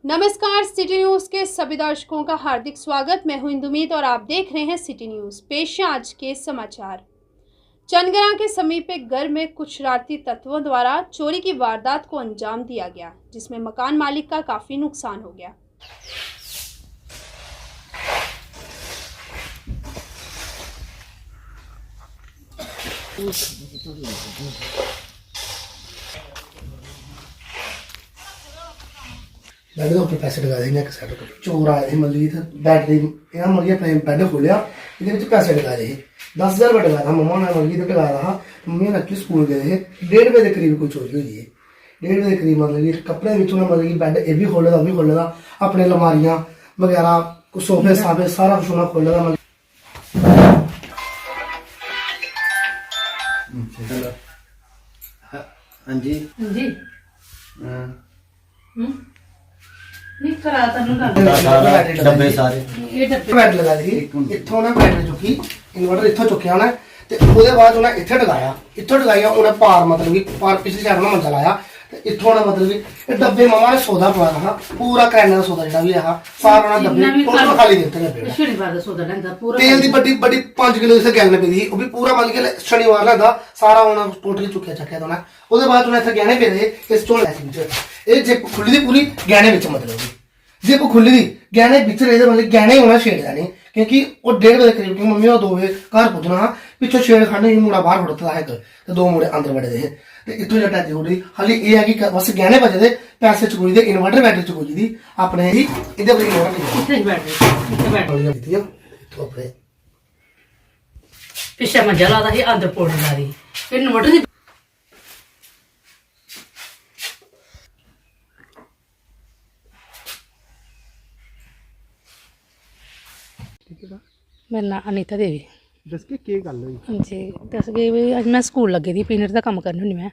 नमस्कार, city news के सभी दर्शकों का हार्दिक स्वागत। मैं हूं इंदुमीत और आप देख रहे हैं सिटी न्यूज। पेश है आज के समाचार। चंदगरा के समीप एक घर में कुछ शरारती तत्वों द्वारा चोरी की वारदात को अंजाम दिया गया, जिसमें मकान मालिक का काफी नुकसान हो गया। बैड के ऊपर पैसे लगा देंगे। एक साइड पर चोर आए थे, मतलब बैटरी यहाँ मतलब अपने बैड खोलिया, ये पैसे लगा रहे 10,000 रुपये लगाया था। मम्मा ने मतलब लगाया था। मम्मी ने स्कूल गए थे, 1:30 बजे के करीब कोई चोरी हुई है। 1:30 बजे के करीब मतलब कपड़े मतलब बैड ये भी खोले था, भी खोले था, अपने अलमारियां वगैरह सोफे साफे सारा कुछ उन्हें खोले था। हाँ जी जी हाँ। नहीं करा तनु डब्बे सारे ये डब्बे बैट लगा दी इत्थों ना बैटरी चुकी, इन्वर्टर इत्थों चुकिया उन्हें ते ਉਹਦੇ ਬਾਅਦ ਉਹਨੇ ਇੱਥੇ ਟਿਕਾਇਆ, ਇੱਥੋਂ ਟਿਕਾਇਆ ਉਹਨੇ ਪਾਰ मतलब कि पार पिछली साइड में मंजा लाया ਤੇ ਇੱਥੋਂ ਨਾ मतलब कि डब्बे मम्मा ने सौदा पवाया था, पूरा करेने ਦਾ ਸੌਦਾ ਜਿਹੜਾ ਵੀ ਹੈ ਸਾਰਾ ਉਹਨਾਂ ਡੱਬੇ ਟੋਟਲ ਖਾਲੀ ਦੇ ਦਿੱਤੇ ਡੱਬੇ। शनिवार ਦਾ ਸੌਦਾ ਲੈਂਦਾ ਪੂਰਾ ਤੇਲ ਦੀ ਵੱਡੀ ਵੱਡੀ 5 ਕਿਲੋ ਇਸੇ ਗੈਲਨ ਪਈ ਸੀ, ਉਹ ਵੀ ਪੂਰਾ मतलब कि ਸ਼ਨੀਵਾਰ ਲੈਂਦਾ ਸਾਰਾ ਉਹਨਾਂ ਟੋਟਲੀ ਚੁੱਕਿਆ ਚੱਕਿਆ ਦੋਨਾ। ਉਹਦੇ ਬਾਅਦ ਉਹਨੇ ਇੱਥੇ ਗਹਿਣੇ ਪਏ ਇਸ ਚੋਂ ਲੈ ਸੀ ਵਿੱਚ ਇਹ ਜੇ ਖੁੱਲੀ ਦੀ ਪੂਰੀ ਗਹਿਣੇ ਵਿੱਚ मतलब ਜੇ ਕੋ ਖੁੱਲੀ ਦੀ ਗਹਿਣੇ ਵਿੱਚ ਰਹੇ मतलब ਗਹਿਣੇ ਹੋਣਾ ਛੇੜਦਾ ਨਹੀਂ, क्योंकि वो 1:30 बजे करीब क्योंकि मम्मी 2 बजे घर पुजना पिछों छेड़खाने ही मुड़ा बाहर खड़ोता है तो 2 मुड़े अंदर बड़े दे ते इत्थों जटा दी थोड़ी हाली ये है कि बस गहने बचे दे पैसे चुकोई दे इन्वर्टर बैटरी चुकोई दी अपने ही इधर बड़ी मोड़ नहीं ਇੱਥੇ ਬੈਠ दी तो अपने ਪਿੱਛੇ ਮੰਜਾ ਲਾਦਾ ਸੀ ਅੰਦਰ ਪੌੜੀ ਲਾ ਦੀ ਫਿਰ ਇਨਵਰਟਰ ਦੀ मेरा नाम अनीता देवी। दस के की गल हुई जी दस गए भी अज मैं स्कूल लगी दी पीनट का कम्म करनी होनी मैं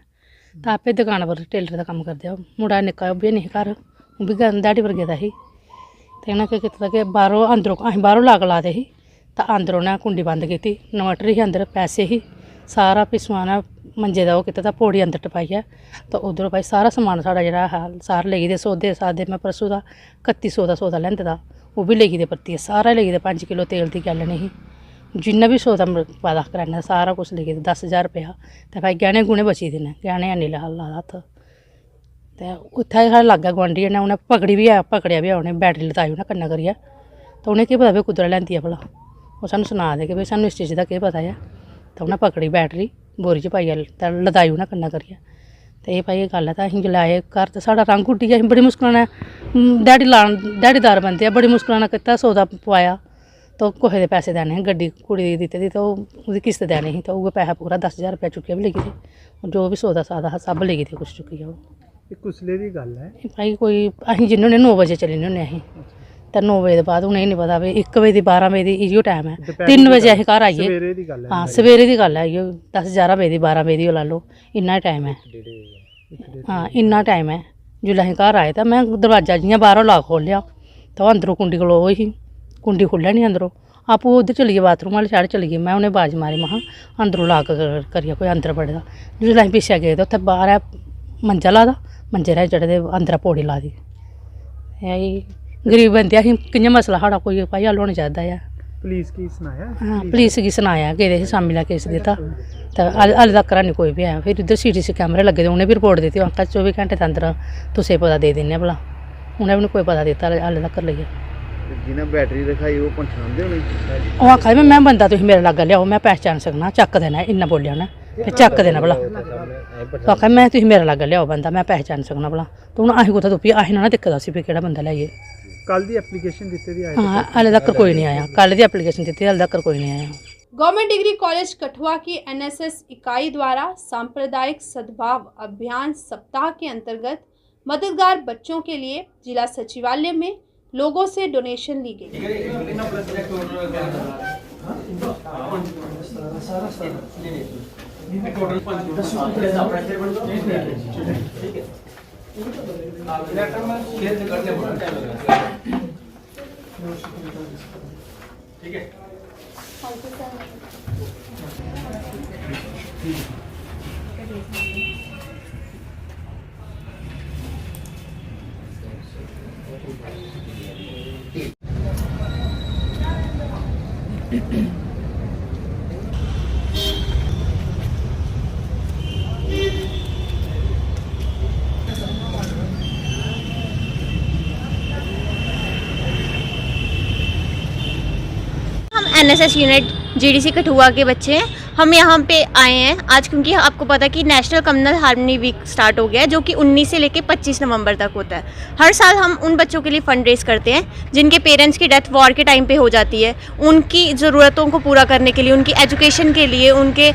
तो आपे दुकान पर टेलर का कम्म करदे मुड़ा निक्का ओह् बी नहीं घर ओह् बी ध्याड़ी पर गेदा ही ते उ'नें केह् कीता कि बाहरों अंदरों असीं बाहरों लाग ला दे ही ते अंदरों उ'नें कुंडी बंद कीती, इन्वर्टर ही अंदर पैसे ही सारा भी समान मंजे दा ओह् कीता ते पौड़ी अंदर टपाइयै तो उद्धरों भाई सारा समान साढ़ा जेह्ड़ा हा सारा लेई गेदे। सौदे सादे मैं परसों दा 3100 दा सौदा लैंदे दा ओह् बी लेई गेदे परतियै, सारा लेई गेदे। 5 किलो तेल दी गैलन ही, जिन्ना भी सौदा पादा कराने सारा कुछ लेई गेदे। 10,000 रुपया ते भाई गैहने गुणे बची दे न, गैहने हैनी लादा हत्थ ते उत्थै साढ़े लाग्गे गुआंढी ने उ'नें पकड़ी बी है, पकड़ेआ बी है उ'नें, बैटरी लताई उ'नें कन्नै करियै ते उ'नें केह् पता भाई कुद्धरा लैंदी ऐ भला, ओह् सानूं सना दे कि भाई सानूं इस चीज़ दा केह् पता ऐ। ते उ'नें पकड़ी बैटरी बोरी च पाइयै ते लदाई उ'नें कन्नै करियै ते एह् भाई गल्ल ऐ। ते असीं जिसलै आए घर ते साढ़ा रंग उड्डी गेआ, असीं बड़ी मुश्कल ने ध्याड़ीदार बंदे आ, बड़ी मुश्कल ने कीता सौदा पवाया तो कुसै दे पैसे देने हे, गड्डी कुड़ी दी दित्ती दी तो ओह्दी किस्त देनी ही तो उ'ऐ पैसा पूरा 10,000 रुपया चुक्कियै बी लेई गेदे, जो भी सौदा सादा हा सब लेई गेदे कुछ चुक्कियै ओह्। ये कुसले दी गल है भाई कोई असीं जन्ने होन्ने 9 बजे चली जन्ने होन्ने असीं ते 9 बजे दे बाद उ'नेंगी नहीं पता भाई 1 बजे दी 12 बजे दी इ'यो टाइम है, 3 बजे असीं घर आइए। सवेरे दी गल है हाँ सवेरे दी गल्ल है, इ'यो 10-11 बजे दी 12 बजे दी ला लो, इन्ना टाइम है। हाँ इन्ना टाइम है। जिसलै असीं घर आए तो मैं दरवाजा जियां बाहरों लॉक खोलेआ तो अंदरों कुंडी खलो ही, कुंडी खुल्लै नहीं अंदरों, आपूं उद्धर चली गे बाथरूम आह्ली साइड चली गे। मैं उ'नें आवाज़ मारी महां अंदरों लॉक करियै कोई अंदर बड़े दा। जिसलै असीं पिच्छे गे ते उत्थै बाहर मंजा ला दा, मंजे रा चढ़े दे अंदर पौड़ी ला दी। गरीब बंदे असीं कि'यां मसला साढ़ा कोई भाई हल होना चाहिदा ऐ। पुलिस की सुनाया हाँ पुलिस गी सनाया, गेदे हे शामी लै केस दित्ता तो हाले तक हैनी कोई बी आया। फिर इद्धर CCTV कैमरे लगे दे, उ'नें बी रिपोर्ट दित्ती, आखा 24 घैंटे दे अंदर तुसें पता दे दिन्ने भला, उ'नें बी कोई पता दित्ता हाले तक लेइयै। जिन्हें बैटरी दिखाई वो पहचानते होने ओह् आखा दे मैं बंदा तुसीं मेरे लाग्गे लियाओ मैं पहचान सकना, चक देना, इन्ना बोलेआ उ'नें, फिर चक देना भला। तो आखा मैं तुसीं मेरे लाग्गे लियाओ बंदा मैं पहचान सकना भला, तो हून असीं कुत्थै तुप्पी असीं ना दिक्खे दा उसी भी केह्ड़ा बंदा लेआइए। कल दी एप्लीकेशन दित्ती दी आए हाँ हाले तक कोई नहीं आया, कल दी एप्लीकेशन दित्ती हाले तक कोई नहीं आया। गवर्नमेंट डिग्री कॉलेज कठुआ की NSS इकाई द्वारा सांप्रदायिक सद्भाव अभियान सप्ताह के अंतर्गत मददगार बच्चों के लिए जिला सचिवालय में लोगों से डोनेशन ली गई। ठीक है एनएसएस यूनिट जीडीसी कठुआ के बच्चे हैं। हम यहाँ पे आए हैं आज क्योंकि आपको पता है कि national communal harmony week start हो गया है, जो कि 19 से लेकर 25 नवंबर तक होता है। हर साल हम उन बच्चों के लिए फंड रेज करते हैं जिनके पेरेंट्स की डेथ वॉर के टाइम पे हो जाती है। उनकी ज़रूरतों को पूरा करने के लिए, उनकी एजुकेशन के लिए, उनके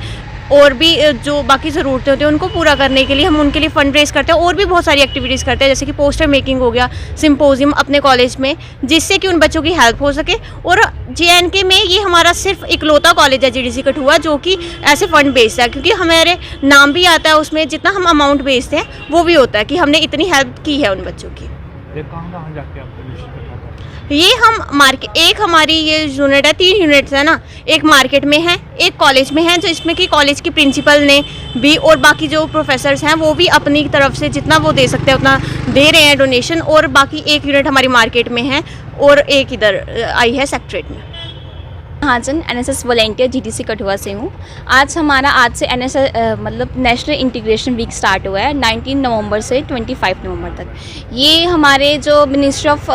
और भी जो बाकी ज़रूरतें होती हैं उनको पूरा करने के लिए हम उनके लिए फंड रेज करते हैं। और भी बहुत सारी एक्टिविटीज़ करते हैं, जैसे कि पोस्टर मेकिंग हो गया, सिम्पोजियम अपने कॉलेज में, जिससे कि उन बच्चों की हेल्प हो सके। और JNK में ये हमारा सिर्फ इकलौता कॉलेज है GDC कठुआ जो कि ऐसे फंड बेचता है, क्योंकि हमारे नाम भी आता है उसमें, जितना हम अमाउंट बेचते हैं वो भी होता है कि हमने इतनी हेल्प की है उन बच्चों की। कहाँ जाके आपको ये हम मार्केट, एक हमारी ये यूनिट है, 3 यूनिट्स है ना, एक मार्केट में है, एक कॉलेज में है, जो इसमें कि कॉलेज की प्रिंसिपल ने भी और बाकी जो प्रोफेसर्स हैं वो भी अपनी तरफ से जितना वो दे सकते हैं उतना दे रहे हैं डोनेशन। और बाकी एक यूनिट हमारी मार्केट में है और एक इधर आई है सेक्रेटरेट में। महाजन NSS वॉलेंटियर GDC कठुआ से हूँ। आज से NSS मतलब नेशनल इंटीग्रेशन वीक स्टार्ट हुआ है 19 नवंबर से 25 नवंबर तक। ये हमारे जो मिनिस्ट्री ऑफ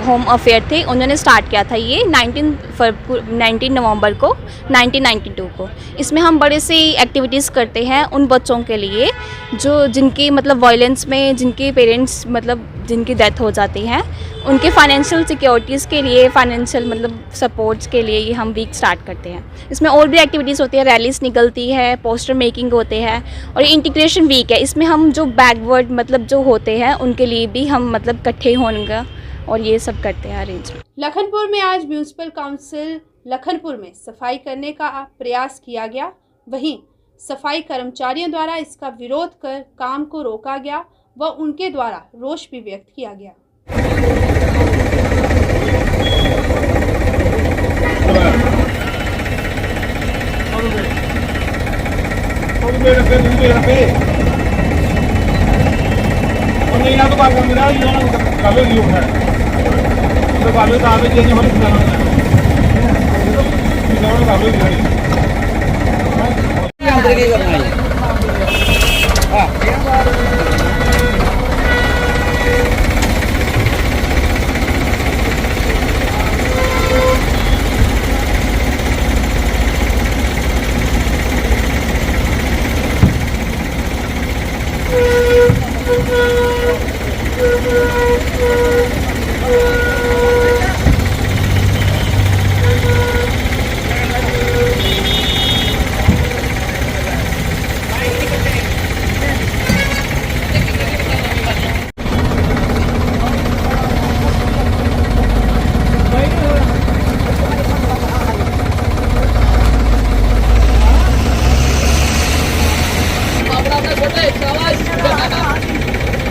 होम अफेयर थे उन्होंने स्टार्ट किया था ये 19 नवंबर को 1992 को। इसमें हम बड़े सी एक्टिविटीज़ करते हैं उन बच्चों के लिए जो जिनकी मतलब वायलेंस में जिनके पेरेंट्स मतलब जिनकी डेथ हो जाती है, उनके फाइनेंशियल सिक्योरिटीज़ के लिए, फाइनेंशियल मतलब सपोर्ट्स के लिए ये हम वीक स्टार्ट करते हैं। इसमें और भी एक्टिविटीज़ होती है, रैलीज निकलती है, पोस्टर मेकिंग होते हैं और ये इंटीग्रेशन वीक है। इसमें हम जो बैकवर्ड मतलब जो होते हैं उनके लिए भी हम मतलब इकट्ठे होंगे और ये सब करते हैं अरेंज। लखनपुर में आज म्यूनिसिपल काउंसिल लखनपुर में सफाई करने का प्रयास किया गया, वहीं सफाई कर्मचारियों द्वारा इसका विरोध कर काम को रोका गया व उनके द्वारा रोष भी व्यक्त किया गया।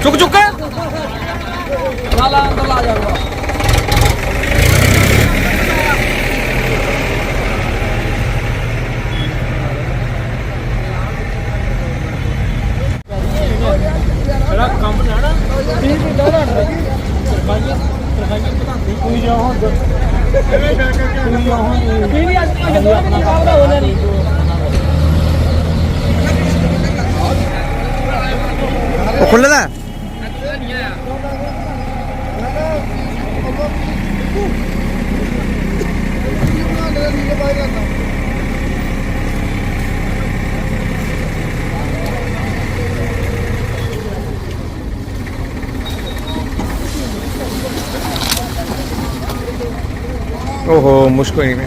चुक चुक खुले दा ओहो मुश्किल नहीं है।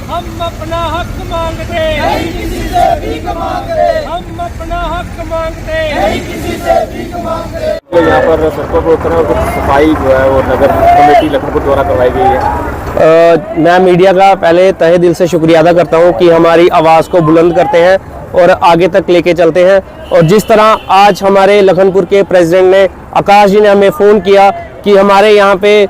हम अपना हक मांगते नहीं किसी से भीख मांगते, हम अपना हक मांगते नहीं किसी से भीख मांगते। तो यहाँ पर सड़कों पर उतरे और कुछ सफाई जो है वो नगर कमेटी लखनपुर द्वारा करवाई गई है। मैं मीडिया का पहले तहे दिल से शुक्रिया अदा करता हूँ कि हमारी आवाज़ को बुलंद करते हैं और आगे तक लेके चलते हैं। और जिस तरह आज हमारे लखनपुर के प्रेसिडेंट ने, आकाश जी ने हमें फ़ोन किया कि हमारे यहाँ पे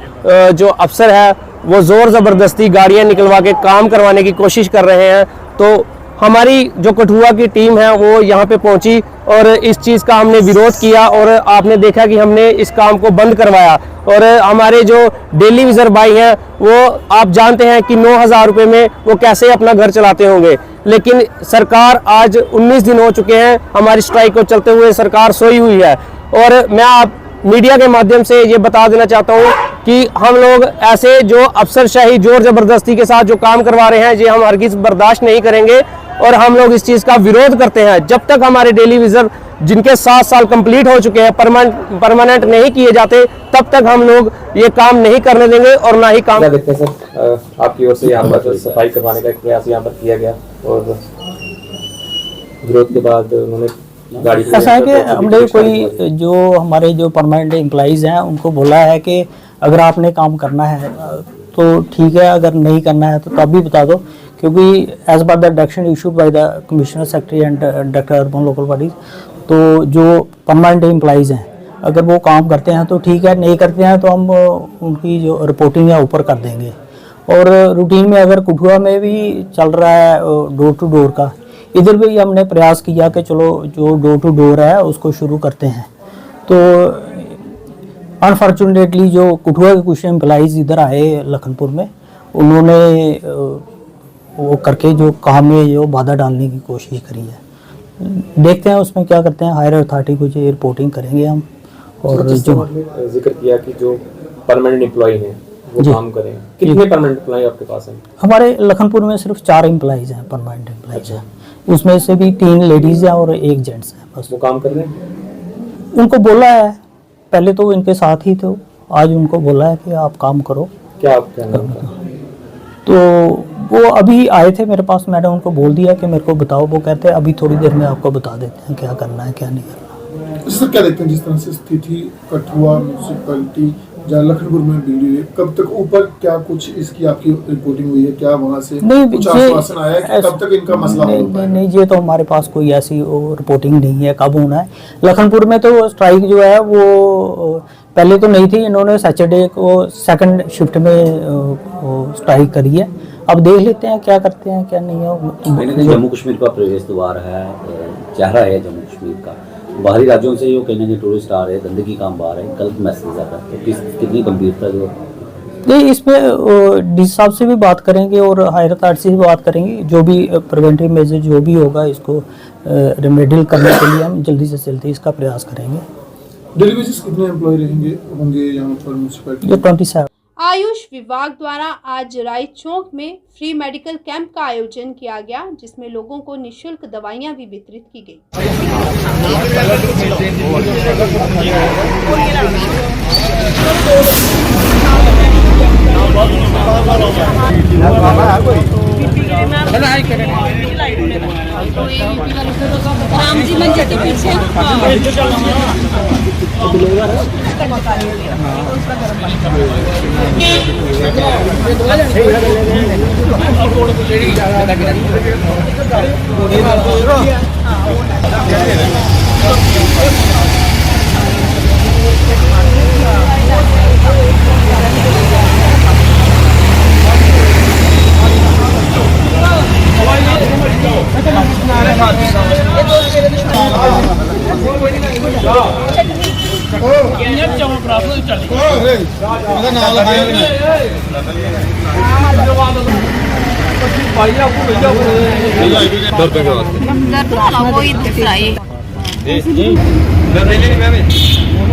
जो अफसर है वो ज़ोर ज़बरदस्ती गाड़ियाँ निकलवा के काम करवाने की कोशिश कर रहे हैं, तो हमारी जो कठुआ की टीम है वो यहाँ पे पहुंची और इस चीज़ का हमने विरोध किया और आपने देखा कि हमने इस काम को बंद करवाया। और हमारे जो डेली विजर भाई हैं वो आप जानते हैं कि 9,000 रुपये में वो कैसे अपना घर चलाते होंगे, लेकिन सरकार आज 19 दिन हो चुके हैं हमारी स्ट्राइक को चलते हुए, सरकार सोई हुई है। और मैं आप मीडिया के माध्यम से ये बता देना चाहता हूँ कि हम लोग ऐसे जो अफसरशाही जोर ज़बरदस्ती के साथ जो काम करवा रहे हैं ये हम हरगिज़ बर्दाश्त नहीं करेंगे और हम लोग इस चीज़ का विरोध करते हैं। जब तक हमारे डेली विजर जिनके 7 साल कंप्लीट हो चुके हैं परमानेंट नहीं किए जाते तब तक हम लोग ये काम नहीं करने देंगे और ना ही काम देखते हैं सर, आपकी ओर से यहाँ पर सफाई करवाने का एक प्रयास यहाँ पर किया गया और विरोध के बाद उन्होंने गाड़ी ऐसा है कि हमने कोई जो हमारे जो परमानेंट एम्प्लॉइज़ हैं उनको बोला है कि अगर आपने काम करना है तो ठीक है, अगर नहीं करना है तो तब भी बता दो, क्योंकि as per the direction issued by the commissioner secretary and director urban local bodies, तो जो परमानेंट एम्प्लॉइज़ हैं अगर वो काम करते हैं तो ठीक है, नहीं करते हैं तो हम उनकी जो रिपोर्टिंग है ऊपर कर देंगे। और रूटीन में अगर कठुआ में भी चल रहा है डोर टू डोर का, इधर भी हमने प्रयास किया कि चलो जो डोर टू डोर है उसको शुरू करते हैं। तो अनफॉर्चुनेटली जो कठुआ के कुछ एम्प्लॉइज़ इधर आए लखनपुर में, उन्होंने वो करके जो काम में जो बाधा डालने की कोशिश करी है। देखते हैं उसमें क्या करते हैं, हायर अथॉरिटी को जो रिपोर्टिंग करेंगे हम। और जो जिक्र किया कि जो परमानेंट एम्प्लॉय हैं वो काम करें, कितने परमानेंट एम्प्लॉय आपके पास हैं? हमारे लखनपुर में सिर्फ 4 एम्प्लॉइज़ हैं, परमानेंट एम्प्लॉइज़ हैं। उसमें से भी 3 लेडीज़ हैं और 1 जेंट्स है। बस वो काम कर रहे हैं? उनको बोला है, पहले तो इनके साथ ही थे, आज उनको बोला है कि आप काम करो। क्या आप कहना है? तो वो अभी आए थे मेरे पास, मैंने उनको बोल दिया कि मेरे को बताओ। वो कहते हैं अभी थोड़ी देर में आपको बता देते हैं क्या करना है क्या नहीं करना। सर क्या देखते हैं जिस तरह से स्थिति कठुआ म्यूनसिपैलिटी जहाँ लखनपुर में बिगड़ी हुई है, कब तक ऊपर क्या कुछ इसकी आपकी रिपोर्टिंग हुई है? क्या वहाँ से कुछ आश्वासन आया है कि कब तक इनका मसला होगा? नहीं, ये तो हमारे पास कोई ऐसी रिपोर्टिंग नहीं है कब होना है। लखनपुर में तो स्ट्राइक जो है वो पहले तो नहीं थी, इन्होंने सैटरडे को 2nd शिफ्ट में स्ट्राइक करी है। अब देख लेते हैं क्या करते हैं क्या नहीं है। जम्मू कश्मीर का प्रवेश द्वार है, चेहरा है जम्मू कश्मीर का। बाहरी राज्यों से जो कहीं ना कहीं टूरिस्ट आ रहे हैं, गंदगी काम आ रहे हैं, गलत मैसेज आता है, तो कितनी गंभीरता जो नहीं, इसमें डी साहब से भी बात करेंगे और हायर अथॉरिटी से भी बात करेंगे। जो भी प्रिवेंटिव मेजर जो भी होगा इसको रेमेडियल करने के लिए हम जल्दी से जल्दी इसका प्रयास करेंगे। डेली बेसिस कितने एम्प्लॉय होंगे यहाँ पर म्यूनसिपैलिटी? जो 27। आयुष विभाग द्वारा आज राय चौक में फ्री मेडिकल कैंप का आयोजन किया गया, जिसमें लोगों को निःशुल्क दवाइयां भी वितरित की गई। राम जी मंदिर के पीछे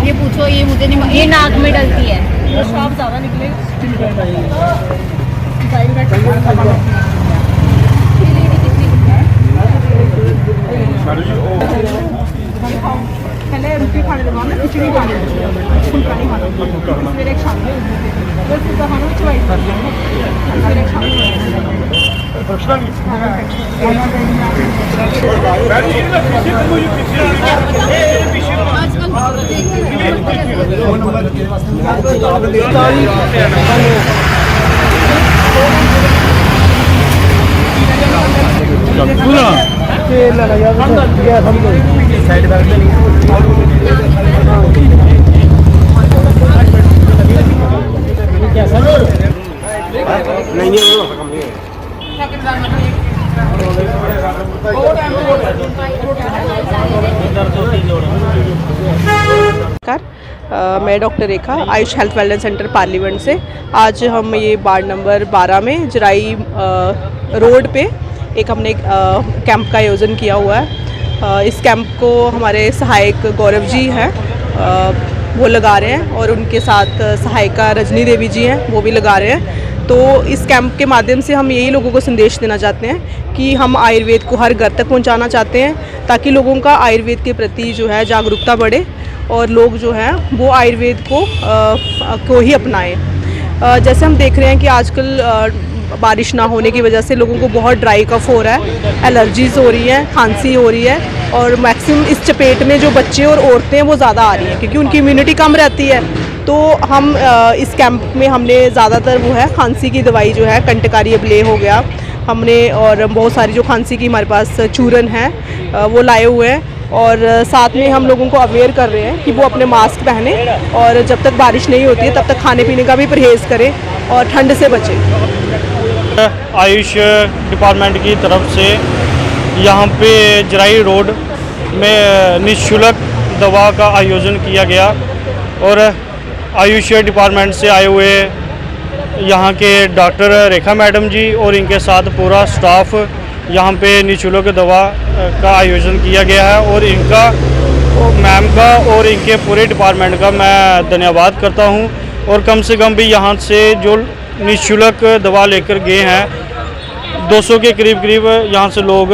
ये पूछो, ये मुझे नहीं, ये नाक में डलती है। ज्यादा निकलेगा। पहले रोटी खाने दो ना, खिचड़ी खाने दो, फुल्का नहीं खाना, फिर एक शाम में फिर फुल्का खाना चवाई फिर एक शाम मैं doctor Rekha, AYUSH health wellness centre parliament से। आज हम ये वार्ड नंबर 12 में जराई रोड पे एक हमने कैंप का आयोजन किया हुआ है। इस कैंप को हमारे सहायक गौरव जी हैं, वो लगा रहे हैं, और उनके साथ सहायिका रजनी देवी जी हैं, वो भी लगा रहे हैं। तो इस कैंप के माध्यम से हम यही लोगों को संदेश देना चाहते हैं कि हम आयुर्वेद को हर घर तक पहुंचाना चाहते हैं, ताकि लोगों का आयुर्वेद के प्रति जो है जागरूकता बढ़े और लोग जो हैं वो आयुर्वेद को ही अपनाएं। जैसे हम देख रहे हैं कि आजकल बारिश ना होने की वजह से लोगों को बहुत ड्राई कफ हो रहा है, एलर्जीज़ हो रही हैं, खांसी हो रही है, और मैक्सिमम इस चपेट में जो बच्चे और औरतें हैं वो ज़्यादा आ रही हैं क्योंकि उनकी इम्यूनिटी कम रहती है। तो हम इस कैंप में हमने ज़्यादातर वो है खांसी की दवाई जो है कंटकारी अबले हो गया हमने, और बहुत सारी जो खांसी की हमारे पास चूरन है वो लाए हुए हैं, और साथ में हम लोगों को अवेयर कर रहे हैं कि वो अपने मास्क पहने और जब तक बारिश नहीं होती है तब तक खाने पीने का भी परहेज़ करें और ठंड से बचें। आयुष डिपार्टमेंट की तरफ से यहाँ पे जराई रोड में निःशुल्क दवा का आयोजन किया गया, और आयुष डिपार्टमेंट से आए हुए यहाँ के डॉक्टर रेखा मैडम जी और इनके साथ पूरा स्टाफ यहाँ पे निःशुल्क दवा का आयोजन किया गया है, और इनका मैम का और इनके पूरे डिपार्टमेंट का मैं धन्यवाद करता हूँ। और कम से कम भी यहाँ से जो निःशुल्क दवा लेकर गए हैं 200 के करीब यहाँ से लोग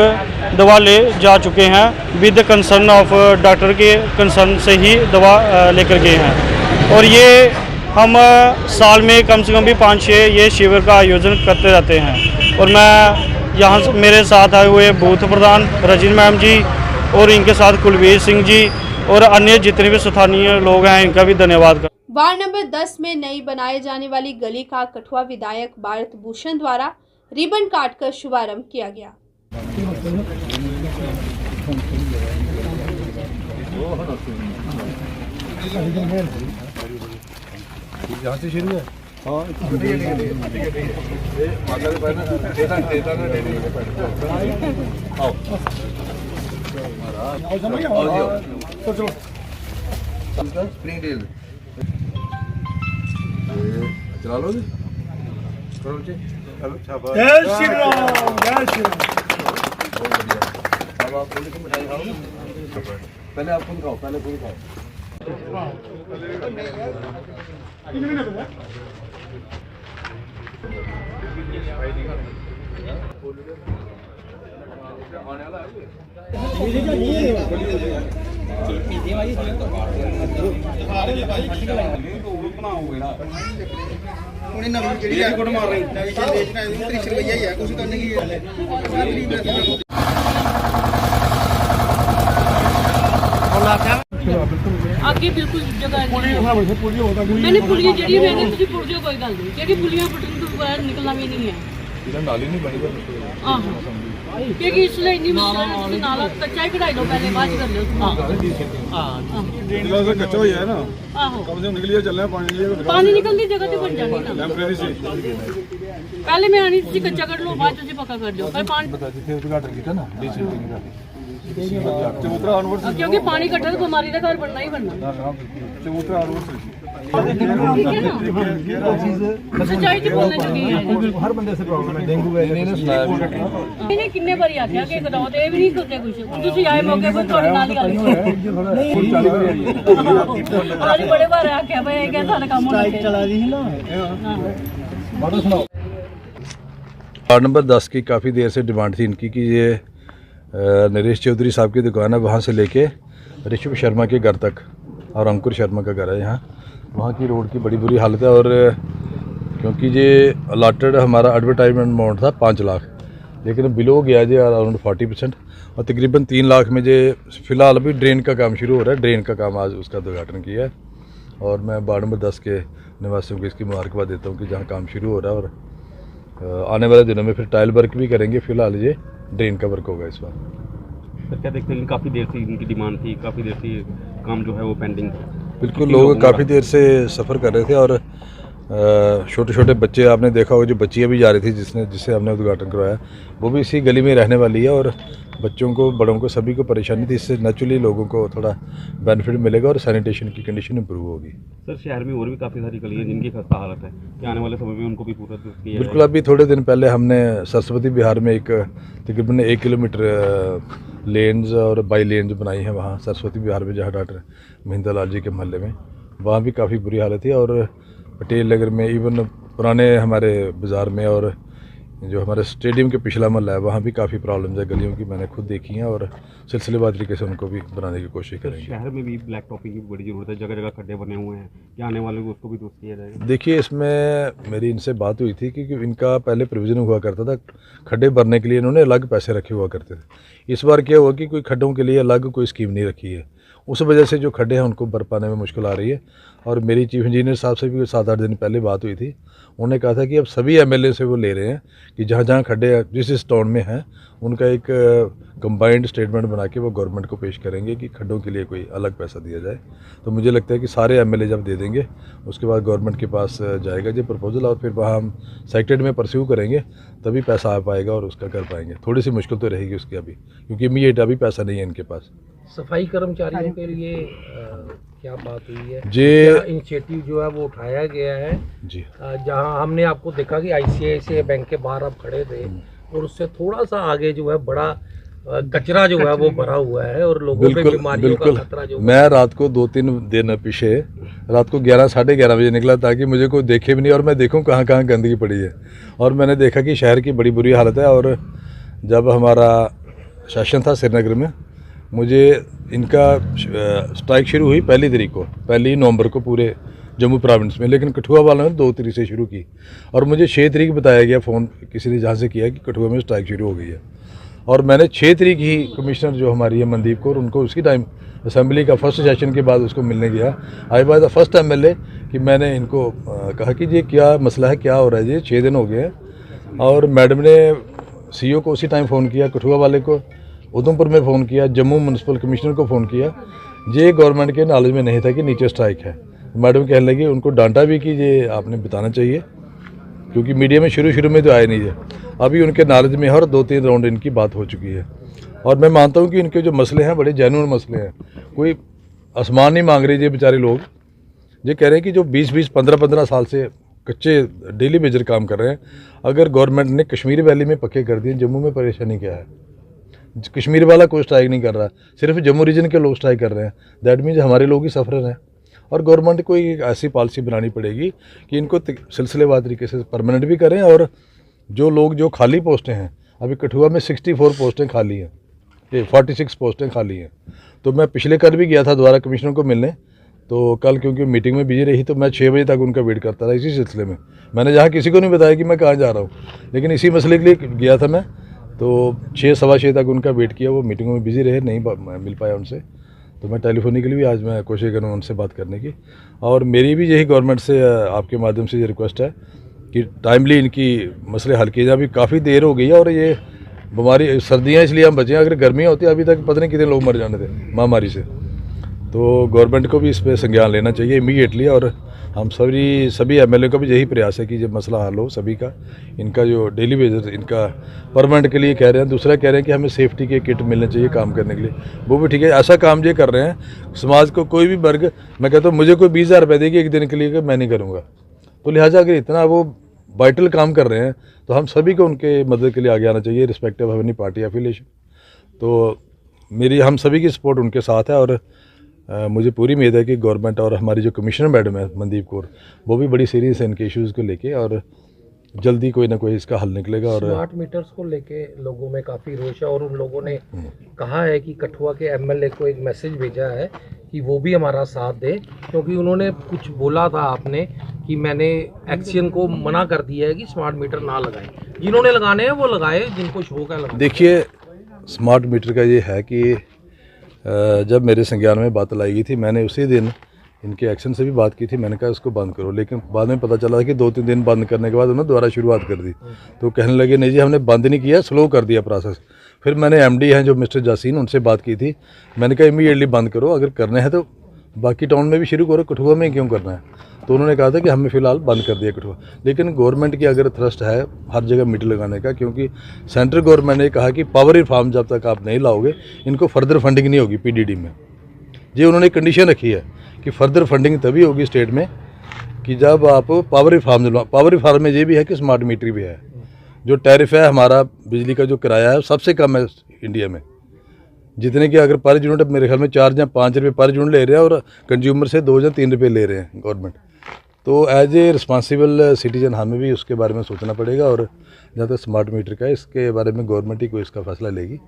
दवा ले जा चुके हैं, विद कंसर्न ऑफ डॉक्टर के कंसर्न से ही दवा लेकर गए हैं। और ये हम साल में कम से कम भी 5-6 ये शिविर का आयोजन करते रहते हैं। और मैं यहाँ मेरे साथ आए हुए बूथ प्रधान रजनी मैम जी और इनके साथ कुलवीर सिंह जी और अन्य जितने भी स्थानीय लोग हैं इनका भी धन्यवाद कर। वार्ड नंबर 10 में नई बनाए जाने वाली गली का कठुआ विधायक भारत भूषण द्वारा रिबन काटकर शुभारंभ किया गया। यहाँ से शुरू है। स्प्रिंगडील चला लो जय श्री राम, जय श्री राम। अब आप थोड़ी सी मिठाई खाओ, पहले आप खुद खाओ, पहले खुद खाओ। ਅੱਗੇ ਬਿਲਕੁਲ ਜਗ੍ਹਾ ਮੈंने ਪੁਲੀਆਂ ਜਿਹੜੀ ਮੈंने ਤੁਸੀਂ ਪੁੱਟ ਦਿਓ ਕੋਈ ਗੱਲ ਨਹੀਂ ਕਿਉਂਕਿ ਪੁਲੀਆਂ ਪੁੱਟਣ ਤੋਂ ਬਾਹਰ ਨਿਕਲਣਾ ਵੀ ਨਹੀਂ ਹੈ ਇਹਦਾ ਨਾਲੀ ਨਹੀਂ ਬਣੀ ਆਹੋ ਕਿਉਂਕਿ ਇਸ ਲਈ ਨਹੀਂ ਮੁਸ਼ਕਲ ਨਾਲ ਕੱਚਾ ਹੀ ਕਢਾਈ ਲਓ ਪਹਿਲੇ ਬਾਅਦ ਚ ਕਰ ਲਿਓ ਹਾਂ ਜਿਹੜਾ सा कच्चा ही है ना, ਆਹੋ कम से कम निकलिए चल रहे हैं पानी निकलती जगह ਤੇ ਬਣ ਜਾਣੀ ਨਾ टेम्परेरी से ਪਹਿਲੇ ਮੈਂ ਆਣੀ ਤੁਸੀਂ ਕੱਚਾ ਕੱਢ ਲਓ ਬਾਅਦ ਚ ਤੁਸੀਂ ਪੱਕਾ ਕਰ ਦਿਓ ਪਰ ਪਾਣੀ बता जिथे उद्घाटन किया ना डीसी चबूतरा ऑनवर्ड से क्योंकि पानी इकट्ठा तो बीमारी का घर बनना ही बनना चबूतरा ऑनवर्ड से सच्चाई च बोलने चुकी है हर बंदे से प्रॉब्लम है, डेंगू है ਇਹਨੇ ਕਿੰਨੇ ਵਾਰੀ ਆਖਿਆ ਕਿ ਕਰਾਓ ਤੇ ਇਹ ਵੀ ਨਹੀਂ ਸੋਚਿਆ ਕੁਝ ਹੁਣ ਤੁਸੀਂ ਆਏ ਮੌਕੇ ਪਰ ਤੁਹਾਡੇ ਨਾਲ ਹੀ ਗੱਲ ਅੱਜ ਬੜੇ ਵਾਰ ਆਖਿਆ ਭਾਈ ਇਹ ਕਹਿੰਦਾ ਸਾਡਾ ਕੰਮ ਹੋਣਾ ਚਲਾ ਦੀ ਸੀ ਨਾ बात सुनाओ। वार्ड नंबर 10 की काफ़ी देर से डिमांड थी इनकी कि ये नरेश चौधरी साहब की दुकान है, वहाँ से लेके ऋषभ शर्मा के घर तक, और अंकुर शर्मा का घर है यहाँ, वहाँ की रोड की बड़ी बुरी हालत है। और क्योंकि ये अलाटेड हमारा एडवर्टाइजमेंट अमाउंट था 5 लाख, लेकिन बिलो गया जी अराउंड 40%, और तकरीबन 3 लाख में जे फ़िलहाल अभी ड्रेन का काम शुरू हो रहा है। ड्रेन का काम आज उसका उद्घाटन किया है, और मैं वार्ड नंबर 10 के निवासियों को इसकी मुबारकबाद देता हूँ कि जहाँ काम शुरू हो रहा है, और आने वाले दिनों में फिर टाइल वर्क भी करेंगे। फिलहाल ये ड्रेन का वर्क होगा इस बार। सर क्या देखते हैं काफ़ी देर से इनकी डिमांड थी, काफ़ी देर से काम जो है वो पेंडिंग था। बिल्कुल, लोग काफ़ी देर से सफ़र कर रहे थे, और छोटे छोटे बच्चे आपने देखा होगा, जो बच्चियाँ भी जा रही थी जिससे हमने उद्घाटन करवाया, वो भी इसी गली में रहने वाली है। और बच्चों को, बड़ों को, सभी को परेशानी थी। इससे नेचुरली लोगों को थोड़ा बेनिफिट मिलेगा और सैनिटेशन की कंडीशन इंप्रूव होगी। सर, शहर में और भी काफ़ी सारी गलियाँ जिनकी खस्ता हालत है, क्या आने वाले समय में उनको भी पूरा दुरुस्त किया बिल्कुल। अभी थोड़े दिन पहले हमने सरस्वती विहार में एक तकरीबन 1 किलोमीटर लेन्स और बाई लेन्स बनाई हैं वहाँ सरस्वती विहार में, जहाँ डॉक्टर महिंद्र लाल जी के महल्ले में, वहाँ भी काफ़ी बुरी हालत है। और पटेल नगर में, इवन पुराने हमारे बाज़ार में, और जो हमारे स्टेडियम के पिछला महल्ला है, वहाँ भी काफ़ी प्रॉब्लम्स है गलियों की, मैंने खुद देखी हैं। और सिलसिलेवार तरीके से उनको भी बनाने की कोशिश करेंगे। शहर में भी ब्लैक टॉपिंग की बड़ी ज़रूरत है, जगह जगह खड्डे बने हुए हैं, क्या आने वाले को उसको भी दुरुस्त किया जाएगा? देखिए, इसमें मेरी इनसे बात हुई थी कि इनका पहले प्रोविज़न हुआ करता था, खड्डे भरने के लिए इन्होंने अलग पैसे रखे हुआ करते थे। इस बार क्या हुआ कि कोई खड्डों के लिए अलग कोई स्कीम नहीं रखी है, उस वजह से जो खड्डे हैं उनको भर पाने में मुश्किल आ रही है। और मेरी चीफ इंजीनियर साहब से भी 7-8 दिन पहले बात हुई थी, उन्होंने कहा था कि अब सभी एमएलए से वो ले रहे हैं कि जहाँ जहाँ खड्डे जिस टाउन में हैं उनका एक कंबाइंड स्टेटमेंट बना के वो गवर्नमेंट को पेश करेंगे कि खड्डों के लिए कोई अलग पैसा दिया जाए। तो मुझे लगता है कि सारे एमएलए जब दे देंगे उसके बाद गवर्नमेंट के पास जाएगा ये प्रपोजल, और फिर वहाँ हम सेक्रेटरी में परस्यू करेंगे, तभी पैसा आ पाएगा और उसका कर पाएंगे। थोड़ी सी मुश्किल तो रहेगी उसकी अभी, क्योंकि इमीडिएट अभी पैसा नहीं है इनके पास। सफाई कर्मचारियों के लिए क्या बात हुई है? जी, इनिशिएटिव जो है वो उठाया गया है जी। जहां हमने आपको देखा कि आईसीआईसीआई बैंक के बाहर आप खड़े थे और उससे थोड़ा सा आगे जो है बड़ा कचरा जो है वो भरा हुआ है और लोगों पे बीमारियों का खतरा जो मैं रात को 2-3 दिन पीछे रात को 11 साढ़े 11 बजे निकला ताकि मुझे कोई देखे भी नहीं और मैं देखूं कहाँ कहाँ गंदगी पड़ी है। और मैंने देखा कि शहर की बड़ी बुरी हालत है। और जब हमारा सेशन था श्रीनगर में, मुझे इनका स्ट्राइक शुरू हुई 1 तारीख को, 1 नवंबर को पूरे जम्मू प्रोविंस में, लेकिन कठुआ वालों ने 2 तारीख से शुरू की और मुझे 6 तारीख बताया गया फ़ोन किसी ने जहाँ से किया कि कठुआ में स्ट्राइक शुरू हो गई है। और मैंने 6 तारीख ही कमिश्नर जो हमारी है मनदीप कौर, उनको उसी टाइम असेंबली का फर्स्ट सेशन के बाद उसको मिलने गया। आई बाय द फर्स्ट एमएलए कि मैंने इनको कहा कि ये क्या मसला है, क्या हो रहा है, ये 6 दिन हो गए हैं। और मैडम ने सीईओ को उसी टाइम फ़ोन किया, कठुआ वाले को उधमपुर में फ़ोन किया, जम्मू म्यूनसिपल कमिश्नर को फ़ोन किया। ये गवर्नमेंट के नॉलेज में नहीं था कि नीचे स्ट्राइक है। मैडम कहने लगी, उनको डांटा भी कि ये आपने बताना चाहिए, क्योंकि मीडिया में शुरू में तो आए नहीं है। अभी उनके नॉलेज में हर 2-3 राउंड इनकी बात हो चुकी है। और मैं मानता हूँ कि इनके जो मसले हैं बड़े जेन्युइन मसले हैं, कोई आसमान नहीं मांग रहे ये बेचारे लोग। ये कह रहे हैं कि जो 20-20, 15-15 साल से कच्चे डेली बेजर काम कर रहे हैं, अगर गवर्नमेंट ने कश्मीर वैली में पक्के कर दिए, जम्मू में परेशानी क्या है? कश्मीर वाला कोई स्ट्राइक नहीं कर रहा, सिर्फ जम्मू रीजन के लोग स्ट्राइक कर रहे हैं। दैट मीन्स हमारे लोग ही सफर हैं। और गवर्नमेंट को एक ऐसी पॉलिसी बनानी पड़ेगी कि इनको सिलसिलेवार तरीके से परमानेंट भी करें। और जो लोग जो खाली पोस्टें हैं, अभी कठुआ में 64 पोस्टें खाली हैं, ये 46 पोस्टें खाली हैं। तो मैं पिछले कल भी गया था दोबारा कमिश्नर को मिलने, तो कल क्योंकि मीटिंग में बिजी रही तो मैं 6 बजे तक उनका वेट करता था इसी सिलसिले में। मैंने जहाँ किसी को नहीं बताया कि मैं कहाँ जा रहा हूँ, लेकिन इसी मसले के लिए गया था मैं। तो 6, सवा 6 तक उनका वेट किया, वो मीटिंगों में बिजी रहे, नहीं मिल पाया उनसे। तो मैं टेलीफोनिकली भी आज मैं कोशिश करूँ उनसे बात करने की। और मेरी भी यही गवर्नमेंट से आपके माध्यम से ये रिक्वेस्ट है कि टाइमली इनकी मसले हल किए जाए। अभी काफ़ी देर हो गई है और ये बीमारी सर्दियाँ इसलिए हम बचे हैं, अगर गर्मियाँ होती अभी तक पता नहीं कितने लोग मर जाने थे महामारी से। तो गवर्नमेंट को भी इस पर संज्ञान लेना चाहिए इमीडिएटली। और हम सभी एमएलए का भी यही प्रयास है कि जब मसला हल हो सभी का, इनका जो डेली बेसिस इनका परमानेंट के लिए कह रहे हैं। दूसरा कह रहे हैं कि हमें सेफ्टी के किट मिलने चाहिए काम करने के लिए, वो भी ठीक है। ऐसा काम ये कर रहे हैं समाज को कोई भी वर्ग, मैं कहता हूँ मुझे कोई 20,000 रुपये देगी एक दिन के लिए, मैं नहीं करूँगा। तो लिहाजा अगर इतना वो वाइटल काम कर रहे हैं तो हम सभी को उनके मदद के लिए आगे आना चाहिए, respective of any party affiliation. तो हम सभी की सपोर्ट उनके साथ है। और मुझे पूरी उम्मीद है कि गवर्नमेंट और हमारी जो कमिश्नर मैडम है मनदीप कौर, वो भी बड़ी सीरियस है इनके इश्यूज़ को लेके, और जल्दी कोई ना कोई इसका हल निकलेगा। और स्मार्ट मीटर्स को लेके लोगों में काफ़ी रोष है और उन लोगों ने कहा है कि कठुआ के एमएलए को एक मैसेज भेजा है कि वो भी हमारा साथ दे, क्योंकि उन्होंने कुछ बोला था आपने कि मैंने एक्शन को मना कर दिया है कि स्मार्ट मीटर ना लगाएं, जिन्होंने लगाने हैं वो लगाए, जिनको शौक है लगाने। देखिए, स्मार्ट मीटर का ये है कि जब मेरे संज्ञान में बात लाई गई थी, मैंने उसी दिन इनके एक्शन से भी बात की थी। मैंने कहा इसको बंद करो, लेकिन बाद में पता चला कि 2-3 दिन बंद करने के बाद उन्होंने दोबारा शुरुआत कर दी। तो कहने लगे नहीं जी हमने बंद नहीं किया, स्लो कर दिया प्रोसेस। फिर मैंने एमडी हैं जो मिस्टर जासीन, उनसे बात की थी। मैंने कहा इमीडिएटली बंद करो, अगर करने हैं तो बाकी टाउन में भी शुरू करो, कठुआ में क्यों करना है? तो उन्होंने कहा था कि हमें फ़िलहाल बंद कर दिया कठुआ। लेकिन गवर्नमेंट की अगर थ्रस्ट है हर जगह मीटर लगाने का, क्योंकि सेंट्रल गवर्नमेंट ने कहा कि पावर रिफॉर्म जब तक आप नहीं लाओगे इनको फर्दर फंडिंग नहीं होगी पीडीडी में। ये उन्होंने कंडीशन रखी है कि फर्दर फंडिंग तभी होगी स्टेट में कि जब आप पावर रिफॉर्म में ये भी है कि स्मार्ट मीटर भी है। जो टैरिफ है हमारा बिजली का जो किराया है सबसे कम है इंडिया में, जितने की अगर पर यूनिट मेरे ख्याल में 4 या 5 रुपये पर यूनिट ले रहे हैं और कंज्यूमर से 2 या 3 रुपये ले रहे हैं गवर्नमेंट। तो एज ए रिस्पॉन्सिबल सिटीजन हमें भी उसके बारे में सोचना पड़ेगा। और जहाँ तक स्मार्ट मीटर का है इसके बारे में गवर्नमेंट ही कोई इसका फैसला लेगी,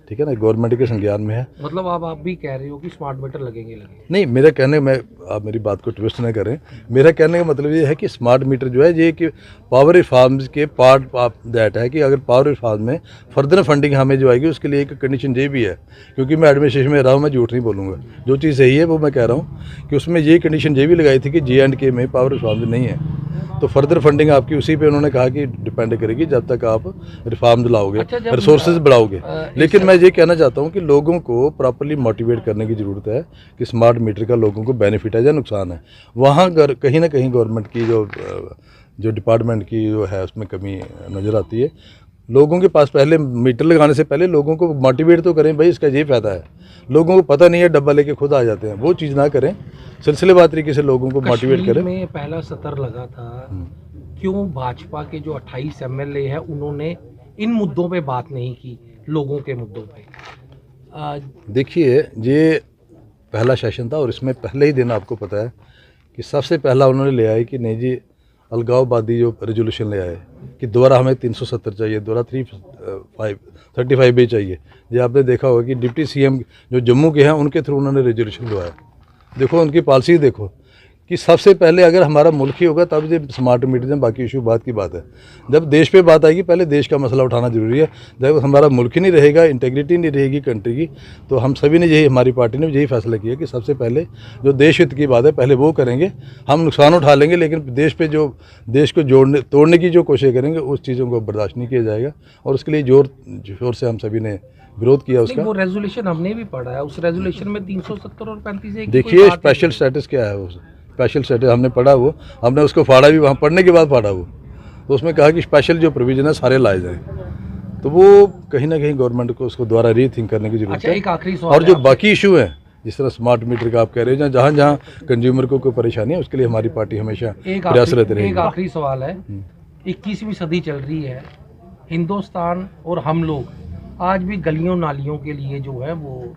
ठीक है ना, गवर्नमेंट के संज्ञान में है। मतलब आप भी कह रहे हो कि स्मार्ट मीटर लगेंगे? नहीं, मेरा कहने में आप मेरी बात को ट्विस्ट ना करें। मेरा कहने का मतलब ये है कि स्मार्ट मीटर जो है ये कि पावर रिफॉर्म्स के पार्ट ऑफ दैट है कि अगर पावर रिफॉर्म में फर्दर फंडिंग हमें जो आएगी उसके लिए एक कंडीशन ये भी है, क्योंकि मैं एडमिनिस्ट्रेशन में रहा हूँ, मैं झूठ नहीं बोलूँगा, जो चीज़ सही है वो मैं कह रहा हूँ कि उसमें ये कंडीशन ये भी लगाई थी कि J&K में पावर रिफॉर्म नहीं है, तो फर्दर फंडिंग आपकी उसी पे उन्होंने कहा कि डिपेंड करेगी जब तक आप रिफॉर्म लाओगे, रिसोर्सेज बढ़ाओगे। लेकिन मैं ये कहना चाहता हूँ कि लोगों को प्रॉपर्ली मोटिवेट करने की ज़रूरत है कि स्मार्ट मीटर का लोगों को बेनिफिट है या नुकसान है। वहाँ कहीं ना कहीं गवर्नमेंट की जो डिपार्टमेंट की जो है उसमें कमी नज़र आती है। लोगों के पास पहले मीटर लगाने से पहले लोगों को मोटिवेट तो करें, भाई इसका ये फ़ायदा है। लोगों को पता नहीं है, डब्बा लेके खुद आ जाते हैं, वो चीज़ ना करें, सिलसिलेवार तरीके से लोगों को मोटिवेट करें। में पहला सत्र लगा था, क्यों भाजपा के जो 28 MLA है उन्होंने इन मुद्दों पे बात नहीं की, लोगों के मुद्दों पे? देखिए, ये पहला सेशन था और इसमें पहले ही दिन आपको पता है कि सबसे पहला उन्होंने ले आए कि नहीं जी अलगाववादी जो रेजोल्यूशन ले आए कि दोबारा हमें 370 चाहिए, दोबारा 35B चाहिए। ये आपने देखा होगा कि डिप्टी CM जो जम्मू के हैं उनके थ्रू उन्होंने रेजोल्यूशन लगाया। देखो उनकी पॉलिसी देखो कि सबसे पहले अगर हमारा मुल्क ही होगा तब ये स्मार्ट मीटर में बाकी इशू बात की बात है। जब देश पे बात आएगी पहले देश का मसला उठाना ज़रूरी है। जब हमारा मुल्क ही नहीं रहेगा, इंटेग्रिटी नहीं रहेगी कंट्री की, तो हम सभी ने यही, हमारी पार्टी ने यही फैसला किया कि सबसे पहले जो देश हित की बात है पहले वो करेंगे। हम नुकसान उठा लेंगे लेकिन देश पे जो देश को तोड़ने की जो कोशिश करेंगे उस चीज़ों को बर्दाश्त नहीं किया जाएगा। और उसके लिए जोर से हम सभी ने विरोध किया उसका। वो रेजोल्यूशन हमने भी पढ़ा है, उस रेजोल्यूशन में 370 और 35 देखिए स्पेशल स्टेटस क्या है, वो स्पेशल स्टेटस हमने पढ़ा, वो हमने उसको फाड़ा भी, वहाँ पढ़ने के बाद फाड़ा वो, तो उसमें कहा कि स्पेशल जो प्रोविजन है सारे लाए जाएँ। तो वो कहीं ना कहीं गवर्नमेंट को उसको दोबारा रीथिंक करने की जरूरत है। एक आखिरी सवाल और जो बाकी इशू है जिस तरह स्मार्ट मीटर का आप कह रहे हो, जहाँ जहाँ कंज्यूमर को कोई परेशानी है उसके लिए हमारी पार्टी हमेशा प्रयासरत रहेगी। एक आखिरी सवाल है, 21वीं सदी चल रही है, हिंदुस्तान और हम लोग आज भी गलियों नालियों के लिए जो है वो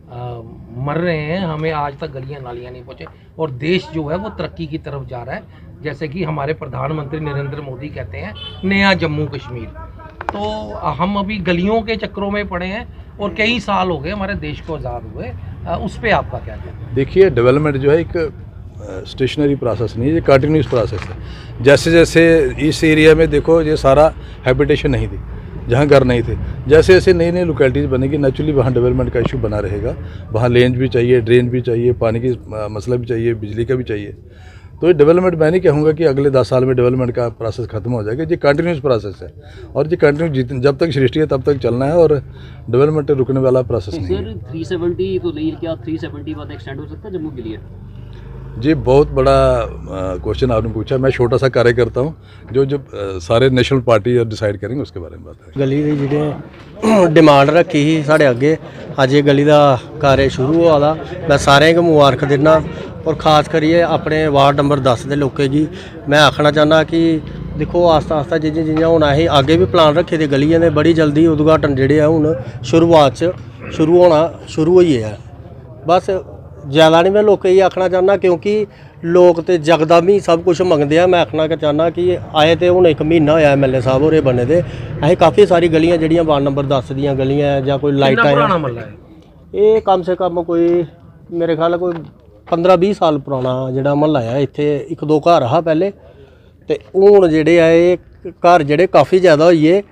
मर रहे हैं। हमें आज तक गलियां नालियां नहीं पहुंचे और देश जो है वो तरक्की की तरफ जा रहा है। जैसे कि हमारे प्रधानमंत्री नरेंद्र मोदी कहते हैं नया जम्मू कश्मीर, तो हम अभी गलियों के चक्करों में पड़े हैं और कई साल हो गए हमारे देश को आज़ाद हुए। उस पर आपका क्या कहना है? देखिए, डेवलपमेंट जो है एक स्टेशनरी प्रोसेस नहीं है, ये कंटिन्यूस प्रोसेस है। जैसे जैसे इस एरिया में देखो ये सारा हैबिटेशन नहीं थी, जहाँ घर नहीं थे, जैसे जैसे नई नई लोकेलिटीज़ बनेगी नेचुरली वहाँ डेवलपमेंट का इशू बना रहेगा। वहाँ लेंज भी चाहिए, ड्रेन भी चाहिए, पानी की मसला भी चाहिए, बिजली का भी चाहिए। तो ये डेवलपमेंट मैं नहीं कहूँगा कि अगले 10 साल में डेवलपमेंट का प्रोसेस खत्म हो जाएगा। ये कंटिन्यूस प्रोसेस है और ये कंटिन्यू जब तक सृष्टि है तब तक चलना है और डेवलपमेंट रुकने वाला प्रोसेस नहीं है। 370 तो नहीं, क्या 370 बाद एक्सटेंड हो सकता है जम्मू के लिए? जी, बहुत बड़ा क्वेश्चन आपने पूछा। मैं छोटा सा कार्य करता हूँ जो सारे नेशनल पार्टी डिसाइड करेंगे उसके बारे में बात है। गली की जी डिमांड रखी ही साढ़े अगे, अज ये गली का कार्य शुरू हुआ था। मैं सारे को मुबारक देना और खास करिए अपने वार्ड नंबर 10 के लोगों की मैं आखना चाहना कि देखो आस्ता आस्ता जियां जियां हूँ अं आगे भी प्लान रखे थे गलियां दे, बड़ी जल्दी उद्घाटन जोड़े हूँ शुरुआत शुरू होना शुरू होई है। बस ज़्यादा नहीं मैं लोगों ये आखना चाहना, क्योंकि लोग तो जगदम ही सब कुछ मंगते हैं। मैं आखना चाहना कि आए तो हूँ 1 महीना होया MLA साहब होरे बने दे, अं काफ़ी सारी गलियां जड़ियाँ वार्ड नंबर 10 दियाँ गलियां या कोई लाइटां, ये कम से कम कोई मेरे ख्याल कोई 15-20 साल पुराना जोड़ा महल्ला है। इत्थे 1-2 घर हा पहले, तो हूँ जेडे है घर जेडे काफ़ी ज़्यादा होइए।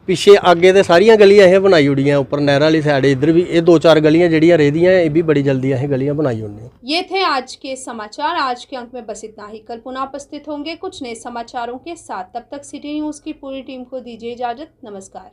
पिछे आगे तो सारियां गलियां असें बनाई उड़ियां, उपर नहर वाली साइड इधर भी ये 2-4 गलियां जड़ियां रेहदियां ये भी बड़ी जल्दी असें गलियां बनाई उड़ने। ये थे आज के समाचार। आज के अंक में बस इतना ही। कल पुनः उपस्थित होंगे कुछ नए समाचारों के साथ। तब तक सिटी न्यूज़ की पूरी टीम को दीजिए इजाजत। नमस्कार।